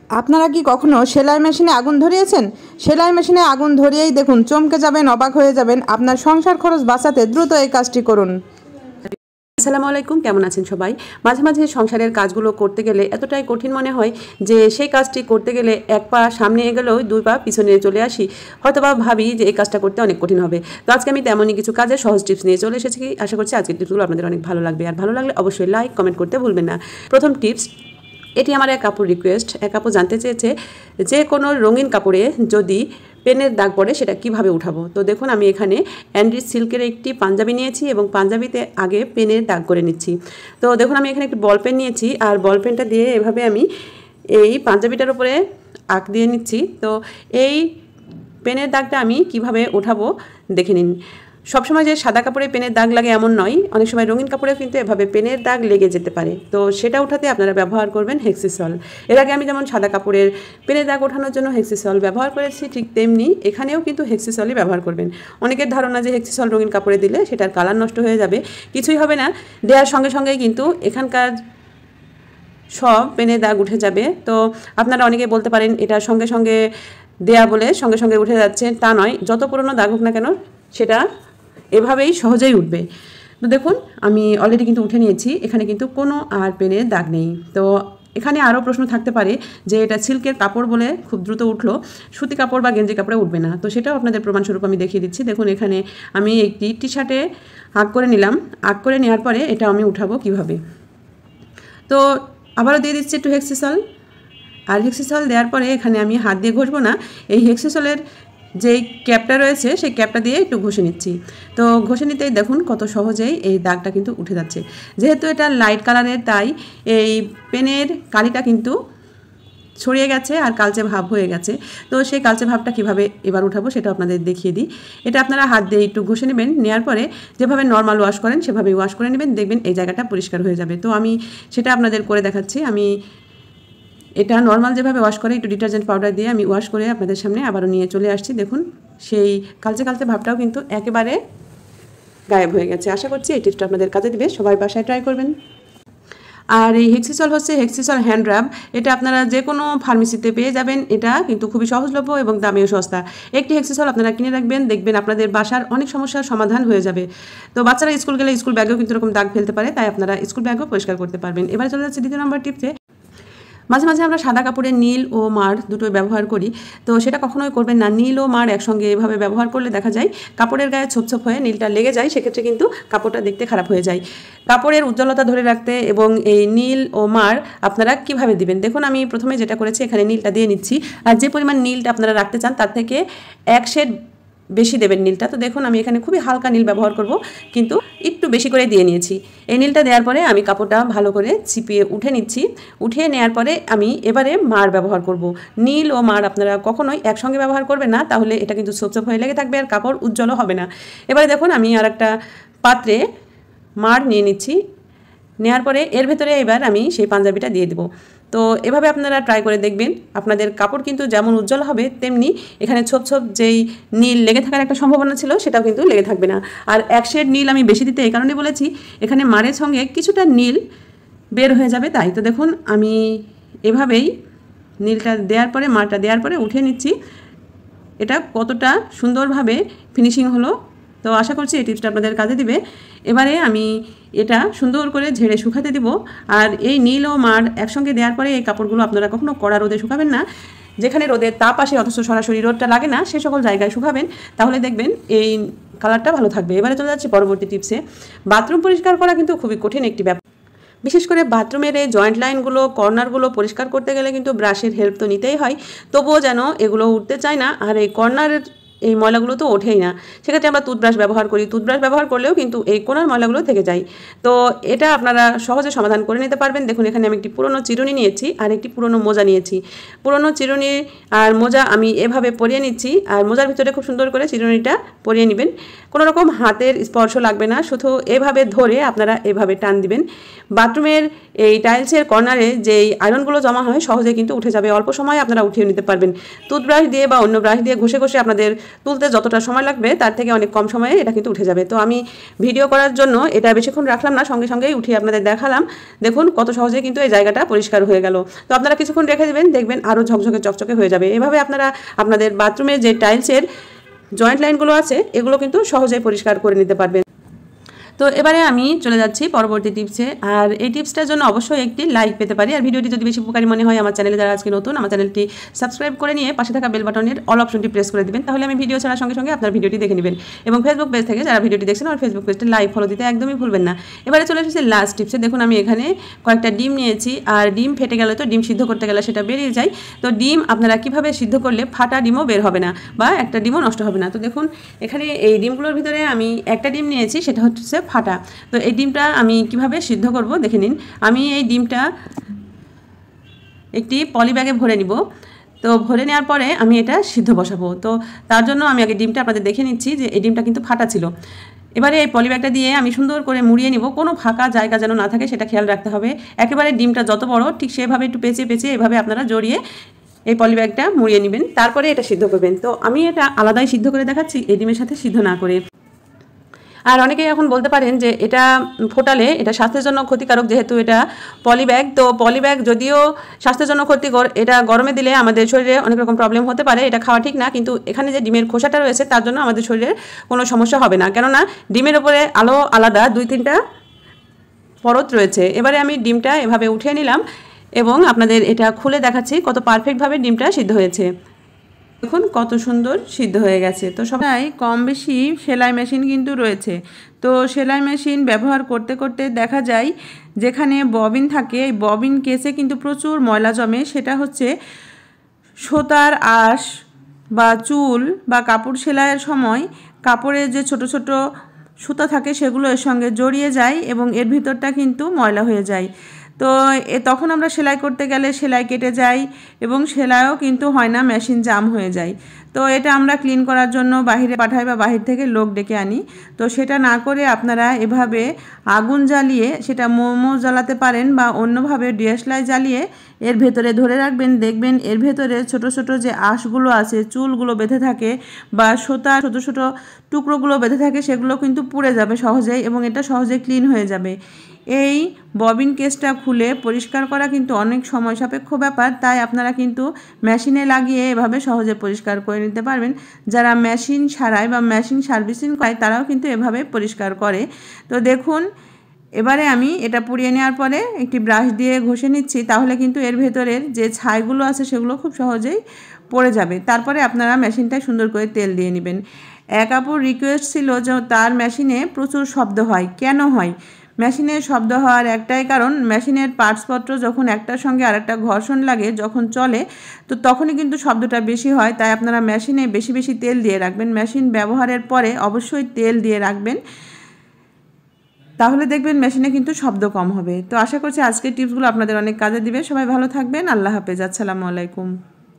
আপনারা কি কখনো সেলাই মেশিনে আগুন ধরিয়েছেন? সেলাই মেশিনে আগুন ধরিয়েই দেখুন চমকে যাবেন, অবাক হয়ে যাবেন। আপনার সংসার খরচ বাঁচাতে দ্রুত এই কাজটি করুন। আসসালামু আলাইকুম, কেমন আছেন সবাই? মাঝে মাঝে সংসারের কাজগুলো করতে গেলে এতটাই কঠিন মনে হয় যে সেই কাজটি করতে গেলে এক পা সামনে এগোলেও দুই পা পিছনে চলে আসি। হয়তোবা ভাবি যে এই কাজটা করতে অনেক কঠিন হবে। তো আজকে আমি তেমনই কিছু কাজের সহজ টিপস নিয়ে চলে এসেছি। আশা করছি আজকের টিপসগুলো আপনাদের অনেক ভালো লাগবে। আর ভালো লাগলে অবশ্যই লাইক কমেন্ট করতে ভুলবেন না। প্রথম টিপস, এটি আমার এক আপুর রিকোয়েস্ট। এক আপু জানতে চেয়েছে যে কোনো রঙিন কাপড়ে যদি পেনের দাগ পড়ে সেটা কিভাবে উঠাবো। তো দেখুন, আমি এখানে অ্যান্ড্রিজ সিল্কের একটি পাঞ্জাবি নিয়েছি এবং পাঞ্জাবিতে আগে পেনের দাগ করে নিচ্ছি। তো দেখুন, আমি এখানে একটি বল পেন নিয়েছি আর বল পেনটা দিয়ে এভাবে আমি এই পাঞ্জাবিটার উপরে আঁক দিয়ে নিচ্ছি। তো এই পেনের দাগটা আমি কিভাবে উঠাবো দেখে নিন। সবসময় যে সাদা কাপড়ে পেনের দাগ লাগে এমন নয়, অনেক সময় রঙিন কাপড়েও কিন্তু এভাবে পেনের দাগ লেগে যেতে পারে। তো সেটা উঠাতে আপনারা ব্যবহার করবেন হেক্সিসল। এর আগে আমি যেমন সাদা কাপড়ের পেনের দাগ ওঠানোর জন্য হেক্সিসল ব্যবহার করেছি, ঠিক তেমনি এখানেও কিন্তু হেক্সিসলই ব্যবহার করবেন। অনেকের ধারণা যে হেক্সিসল রঙিন কাপড়ে দিলে সেটার কালার নষ্ট হয়ে যাবে, কিছুই হবে না। দেওয়ার সঙ্গে সঙ্গেই কিন্তু এখানকার সব পেনের দাগ উঠে যাবে। তো আপনারা অনেকে বলতে পারেন এটা সঙ্গে সঙ্গে দেয়া বলে সঙ্গে সঙ্গে উঠে যাচ্ছে, তা নয়। যত পুরনো দাগ হোক না কেন সেটা এভাবেই সহজেই উঠবে। তো দেখুন, আমি অলরেডি কিন্তু উঠে নিয়েছি, এখানে কিন্তু কোনো আর পেনের দাগ নেই। তো এখানে আরও প্রশ্ন থাকতে পারে যে এটা সিল্কের কাপড় বলে খুব দ্রুত উঠলো, সুতি কাপড় বা গেঞ্জি কাপড়ে উঠবে না। তো সেটাও আপনাদের প্রমাণস্বরূপ আমি দেখিয়ে দিচ্ছি। দেখুন, এখানে আমি একটি টি শার্টে আঁক করে নিলাম। আঁক করে নেওয়ার পরে এটা আমি উঠাবো কিভাবে। তো আবারও দিয়ে দিচ্ছি একটু হেক্সিসল। আর হেক্সিসল দেওয়ার পরে এখানে আমি হাত দিয়ে ঘষবো না, এই হেক্সিসলের যেই ক্যাপটা রয়েছে সেই ক্যাপটা দিয়ে একটু ঘষে নিচ্ছি। তো ঘষে নিতেই দেখুন কত সহজেই এই দাগটা কিন্তু উঠে যাচ্ছে। যেহেতু এটা লাইট কালারের, তাই এই পেনের কালিটা কিন্তু ছড়িয়ে গেছে আর কালচে ভাব হয়ে গেছে। তো সেই কালচে ভাবটা কিভাবে এবার উঠাবো সেটা আপনাদের দেখিয়ে দিই। এটা আপনারা হাত দিয়ে একটু ঘষে নেবেন, নেওয়ার পরে যেভাবে নর্মাল ওয়াশ করেন সেভাবেই ওয়াশ করে নেবেন, দেখবেন এই জায়গাটা পরিষ্কার হয়ে যাবে। তো আমি সেটা আপনাদের করে দেখাচ্ছি। আমি এটা নর্মাল যেভাবে ওয়াশ করে একটু ডিটারজেন্ট পাউডার দিয়ে আমি ওয়াশ করে আপনাদের সামনে আবারও নিয়ে চলে আসছি। দেখুন, সেই কালচে কালচে ভাবটাও কিন্তু একেবারে গায়েব হয়ে গেছে। আশা করছি এই টিপসটা আপনাদের কাজে দিবে, সবাই বাসায় ট্রাই করবেন। আর এই হেক্সিসল হচ্ছে হেক্সিসল হ্যান্ড রাব। এটা আপনারা যে কোনো ফার্মেসিতে পেয়ে যাবেন। এটা কিন্তু খুবই সহজলভ্য এবং দামেও সস্তা। একটি হেক্সিসল আপনারা কিনে রাখবেন, দেখবেন আপনাদের বাসার অনেক সমস্যার সমাধান হয়ে যাবে। তো বাচ্চারা স্কুল গেলে স্কুল ব্যাগেও কিন্তু এরকম দাগ ফেলতে পারে, তাই আপনারা স্কুল ব্যাগও পরিষ্কার করতে পারবেন। এবার চলে যাচ্ছে দ্বিতীয় নম্বর টিপসে। মাঝে মাঝে আমরা সাদা কাপড়ে নীল ও মার দুটোই ব্যবহার করি। তো সেটা কখনোই করবেন না। নীল ও মার একসঙ্গে এভাবে ব্যবহার করলে দেখা যায় কাপড়ের গায়ে ছোপ ছোপ হয়ে নীলটা লেগে যায়, সেক্ষেত্রে কিন্তু কাপড়টা দেখতে খারাপ হয়ে যায়। কাপড়ের উজ্জ্বলতা ধরে রাখতে এবং এই নীল ও মার আপনারা কিভাবে দিবেন দেখুন। আমি প্রথমে যেটা করেছি, এখানে নীলটা দিয়ে নিচ্ছি। আর যে পরিমাণ নীলটা আপনারা রাখতে চান তার থেকে এক শেড বেশি দেবেন নীলটা। তো দেখুন, আমি এখানে খুবই হালকা নীল ব্যবহার করব, কিন্তু একটু বেশি করে দিয়ে নিয়েছি। এই নীলটা দেওয়ার পরে আমি কাপড়টা ভালো করে চিপিয়ে উঠে নিচ্ছি। উঠিয়ে নেওয়ার পরে আমি এবারে মার ব্যবহার করব। নীল ও মার আপনারা কখনোই একসঙ্গে ব্যবহার করবেন না, তাহলে এটা কিন্তু ছোপ হয়ে লেগে থাকবে আর কাপড় উজ্জ্বলও হবে না। এবারে দেখুন, আমি আর একটা পাত্রে মার নিয়ে নিচ্ছি। নেওয়ার পরে এর ভেতরে এবার আমি সেই পাঞ্জাবিটা দিয়ে দেবো। তো এভাবে আপনারা ট্রাই করে দেখবেন, আপনাদের কাপড় কিন্তু যেমন উজ্জ্বল হবে তেমনি এখানে ছোপ ছোপ যেই নীল লেগে থাকার একটা সম্ভাবনা ছিল সেটাও কিন্তু লেগে থাকবে না। আর এক শেড নীল আমি বেশি দিতে এই কারণে বলেছি, এখানে মারের সঙ্গে কিছুটা নীল বের হয়ে যাবে তাই। তো দেখুন, আমি এভাবেই নীলটা দেওয়ার পরে মারটা দেওয়ার পরে উঠিয়ে নিচ্ছি। এটা কতটা সুন্দরভাবে ফিনিশিং হলো। তো আশা করছি এই টিপসটা আপনাদের কাজে দিবে। এবারে আমি এটা সুন্দর করে ঝেড়ে শুকাতে দিব। আর এই নীল ও মার একসঙ্গে দেওয়ার পরে এই কাপড়গুলো আপনারা কখনো কড়া রোদে শুকাবেন না। যেখানে রোদের তাপ আসে অথচ সরাসরি রোদটা লাগে না, সে সকল জায়গায় শুকাবেন, তাহলে দেখবেন এই কালারটা ভালো থাকবে। এবারে চলে যাচ্ছি পরবর্তী টিপসে। বাথরুম পরিষ্কার করা কিন্তু খুবই কঠিন একটি ব্যাপার। বিশেষ করে বাথরুমের এই জয়েন্ট লাইনগুলো, কর্নারগুলো পরিষ্কার করতে গেলে কিন্তু ব্রাশের হেল্প তো নিতেই হয়, তবুও যেন এগুলো উঠতে চায় না। আর এই কর্নারের এই ময়লাগুলো তো ওঠেই না, সেক্ষেত্রে আমরা টুথব্রাশ ব্যবহার করি। টুথব্রাশ ব্যবহার করলেও কিন্তু এই কোনার ময়লাগুলো থেকে যায়। তো এটা আপনারা সহজে সমাধান করে নিতে পারবেন। দেখুন, এখানে আমি একটি পুরনো চিরুনি নিয়েছি আর একটি পুরনো মোজা নিয়েছি। পুরনো চিরুনি আর মোজা আমি এভাবে পরিয়ে নিচ্ছি, আর মোজার ভিতরে খুব সুন্দর করে চিরুনিটা পরিয়ে নেবেন। কোনো রকম হাতের স্পর্শ লাগবে না, শুধু এভাবে ধরে আপনারা এভাবে টান দিবেন। বাথরুমের এই টাইলসের কর্নারে যেই আয়রনগুলো জমা হয় সহজে কিন্তু উঠে যাবে, অল্প সময়ে আপনারা উঠিয়ে নিতে পারবেন। টুথব্রাশ দিয়ে বা অন্য ব্রাশ দিয়ে ঘষে ঘষে আপনাদের তুলতে যতটা সময় লাগবে তার থেকে অনেক কম সময়ে এটা কিন্তু উঠে যাবে। তো আমি ভিডিও করার জন্য এটা বেশিক্ষণ রাখলাম না, সঙ্গে সঙ্গেই উঠিয়ে আপনাদের দেখালাম। দেখুন কত সহজে কিন্তু এই জায়গাটা পরিষ্কার হয়ে গেল। তো আপনারা কিছুক্ষণ রেখে দেবেন, দেখবেন আরও ঝকঝকে চকচকে হয়ে যাবে। এভাবে আপনারা আপনাদের বাথরুমের যে টাইলসের জয়েন্ট লাইনগুলো আছে এগুলো কিন্তু সহজেই পরিষ্কার করে নিতে পারবেন। তো এবারে আমি চলে যাচ্ছি পরবর্তী টিপসে। আর এই টিপসটার জন্য অবশ্যই একটি লাইক পেতে পারি। আর ভিডিওটি যদি বেশি উপকারী মনে হয় আমার চ্যানেলে যারা আজকে নতুন, আমার চ্যানেলটি সাবস্ক্রাইব করে নিয়ে পাশে থাকা বেল বাটনের অল অপশনটি প্রেস করে দিবেন, তাহলে আমি ভিডিও ছাড়ার সঙ্গে সঙ্গে আপনার ভিডিওটি দেখে নেবেন। এবং ফেসবুক পেজ থেকে যারা ভিডিওটি দেখছেন আমার ফেসবুক পেজটি লাইক ফলো দিতে একদমই ভুলবেন না। এবারে চলে এসেছি লাস্ট টিপসে। দেখুন আমি এখানে কয়েকটা ডিম নিয়েছি, আর ডিম ফেটে গেলে তো ডিম সিদ্ধ করতে গেলে সেটা বেরিয়ে যায়। তো ডিম আপনারা কিভাবে সিদ্ধ করলে ফাটা ডিমও বের হবে না বা একটা ডিমও নষ্ট হবে না। তো দেখুন এখানে এই ডিমগুলোর ভিতরে আমি একটা ডিম নিয়েছি, সেটা হচ্ছে ফাটা। তো এই ডিমটা আমি কিভাবে সিদ্ধ করব দেখে নিন। আমি এই ডিমটা একটি পলি ব্যাগে ভরে নিব। তো ভরে নেওয়ার পরে আমি এটা সিদ্ধ বসাবো। তো তার জন্য আমি আগে ডিমটা আপনাদের দেখে নিচ্ছি যে এই ডিমটা কিন্তু ফাটা ছিল। এবারে এই পলি ব্যাগটা দিয়ে আমি সুন্দর করে মুড়িয়ে নিব, কোনো ফাঁকা জায়গা যেন না থাকে সেটা খেয়াল রাখতে হবে। একেবারে ডিমটা যত বড় ঠিক সেভাবে একটু পেঁচিয়ে পেঁচিয়ে এভাবে আপনারা জড়িয়ে এই পলি ব্যাগটা মুড়িয়ে নেবেন, তারপরে এটা সিদ্ধ করবেন। তো আমি এটা আলাদাই সিদ্ধ করে দেখাচ্ছি, এই ডিমের সাথে সিদ্ধ না করে। আর অনেকেই এখন বলতে পারেন যে এটা ফোটালে এটা স্বাস্থ্যের জন্য ক্ষতিকারক, যেহেতু এটা পলি ব্যাগ। তো পলি ব্যাগ যদিও স্বাস্থ্যের জন্য ক্ষতিকর, এটা গরমে দিলে আমাদের শরীরে অনেক রকম প্রবলেম হতে পারে, এটা খাওয়া ঠিক না। কিন্তু এখানে যে ডিমের খোসাটা রয়েছে তার জন্য আমাদের শরীরের কোনো সমস্যা হবে না, কেননা ডিমের ওপরে আলাদা 2-3টা পরত রয়েছে। এবারে আমি ডিমটা এভাবে উঠিয়ে নিলাম এবং আপনাদের এটা খুলে দেখাচ্ছি কত পারফেক্টভাবে ডিমটা সিদ্ধ হয়েছে। দেখুন কত সুন্দর সিদ্ধ হয়ে গেছে। তো সবাই কম বেশি সেলাই মেশিন কিন্তু রয়েছে। তো সেলাই মেশিন ব্যবহার করতে করতে দেখা যায় যেখানে ববিন থাকে এই ববিন কেসে কিন্তু প্রচুর ময়লা জমে। সেটা হচ্ছে সুতার আঁশ বা চুল বা কাপড় সেলাইয়ের সময় কাপড়ের যে ছোট ছোট সুতা থাকে সেগুলো এর সঙ্গে জড়িয়ে যায় এবং এর ভিতরটা কিন্তু ময়লা হয়ে যায়। তো তখন আমরা সেলাই করতে গেলে সেলাই কেটে যায় এবং সেলাইও কিন্তু হয় না, মেশিন জাম হয়ে যায়। তো এটা আমরা ক্লিন করার জন্য বাহিরে পাঠাই বা বাহির থেকে লোক ডেকে আনি। তো সেটা না করে আপনারা এভাবে আগুন জ্বালিয়ে সেটা মোমো জ্বালাতে পারেন বা অন্যভাবে ডিএসএলআর জ্বালিয়ে এর ভেতরে ধরে রাখবেন। দেখবেন এর ভেতরে ছোট ছোট যে আঁশগুলো আছে, চুলগুলো বেঁধে থাকে বা সুতা ছোট ছোট টুকরোগুলো বেঁধে থাকে, সেগুলো কিন্তু পুড়ে যাবে সহজেই এবং এটা সহজে ক্লিন হয়ে যাবে। এই ববিন কেসটা খুলে পরিষ্কার করা কিন্তু অনেক সময় সাপেক্ষ ব্যাপার, তাই আপনারা কিন্তু মেশিনে লাগিয়ে এভাবে সহজে পরিষ্কার করে নিতে পারবেন। যারা মেশিন সারায় বা মেশিন সার্ভিসিং করে তারাও কিন্তু এভাবে পরিষ্কার করে। তো দেখুন এবারে আমি এটা পুড়িয়ে নেওয়ার পরে একটি ব্রাশ দিয়ে ঘষে নিচ্ছি, তাহলে কিন্তু এর ভেতরের যে ছাইগুলো আছে সেগুলো খুব সহজেই পড়ে যাবে। তারপরে আপনারা মেশিনটায় সুন্দর করে তেল দিয়ে নেবেন। এক আপুর রিকোয়েস্ট ছিল যে তার মেশিনে প্রচুর শব্দ হয়। কেন হয়? মেশিনের শব্দ হওয়ার একটাই কারণ, মেশিনের পার্টসপত্র যখন একটার সঙ্গে আরেকটা ঘর্ষণ লাগে যখন চলে, তো তখনই কিন্তু শব্দটা বেশি হয়। তাই আপনারা মেশিনে বেশি বেশি তেল দিয়ে রাখবেন। মেশিন ব্যবহারের পরে অবশ্যই তেল দিয়ে রাখবেন, তাহলে দেখবেন মেশিনে কিন্তু শব্দ কম হবে। তো আশা করছি আজকের টিপসগুলো আপনাদের অনেক কাজে দিবে। সবাই ভালো থাকবেন। আল্লাহ হাফেজ। আসসালামু আলাইকুম।